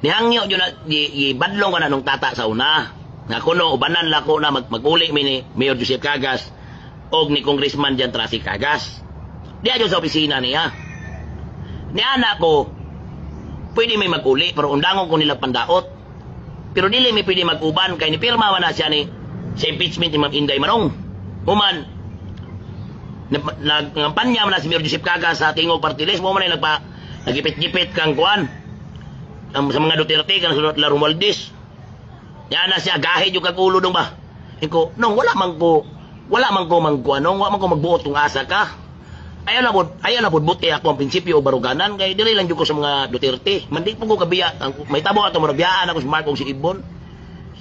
Nihangyo yun na, ibadlong ka na nung tata sa una. Nga kuno, ubanan lako na maguli ni Mayor Joseph Cagas o ni Congressman Jan Trasi Cagas. Di ayo sa opisina niya. Ni anak ko, pwede may maguli, pero undangon ko nila pandaot. Pero dili may pwede mag-uban, kaya ni pirma na siya ni sa impeachment ni Ma'am Inday Manong. Human, nagpanya man na si Mayor Joseph Cagas sa tingog party list, mo man ay nagipit-gipit kang kuan. Sa mga Duterte, kang sunod la Romualdez. Yan na siya, gahid yung kagulo dong ba? Iko, nung wala man ko mangkuan, nung wala man ko magbuot kung asa ka. Ayaw na po, buti ako ang prinsipyo o baruganan, kaya dili lang yung ko sa mga Duterte. Mandi po ko kabiya, may tabo ato marabiyaan ako sa Marcos si Ibon.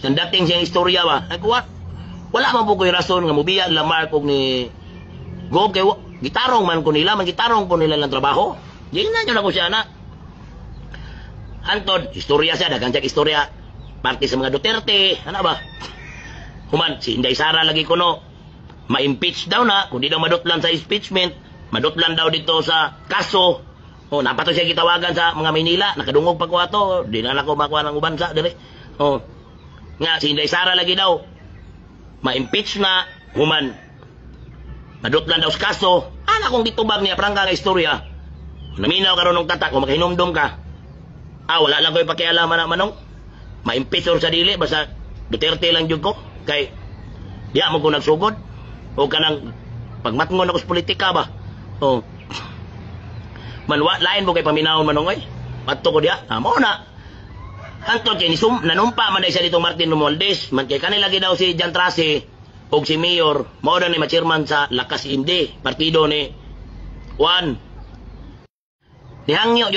Sa dating siyang istorya ba? Ako, wala man po ko yung rason nga mubiya la Marcos ni Gob, kaya gitarong man ko nila lang trabaho. Diyan na nyo na ko siya na. Antod, istorya siya, dagang siya istorya. Parte sa mga Duterte, ano ba? Human, si Inday Sara lagi ko no, ma-impeach daw na, kung di daw madutlan sa impeachment, madutlan daw dito sa kaso. O, napato siya kitawagan sa mga Maynila, nakadungog pa ko ato, di na ako makuha ng ubansa, dali. O, nga, si Inday Sara lagi daw, ma-impeach na, human, madutlan daw sa kaso, kung ditubag niya, prangka nga istorya, naminaw ka ron ng tatak, kung makahinumdum ka, wala lang ko yung pakialaman na manong. Ma-impeach or sa dili, basta Duterte lang yun ko. Kay, diya mo ko nagsugod. O ka nang, pagmatngon ako sa politika ba? O, lain mo kay paminahon manong ay. Pato ko diya, mo na. Antod kay nanumpa man siya ditong Martin Romualdez. Man kay kanila daw si Jan Trasi o si Mayor, mao daw ni ma-chairman sa Lakas Indi, partido ni Juan. Nihangyo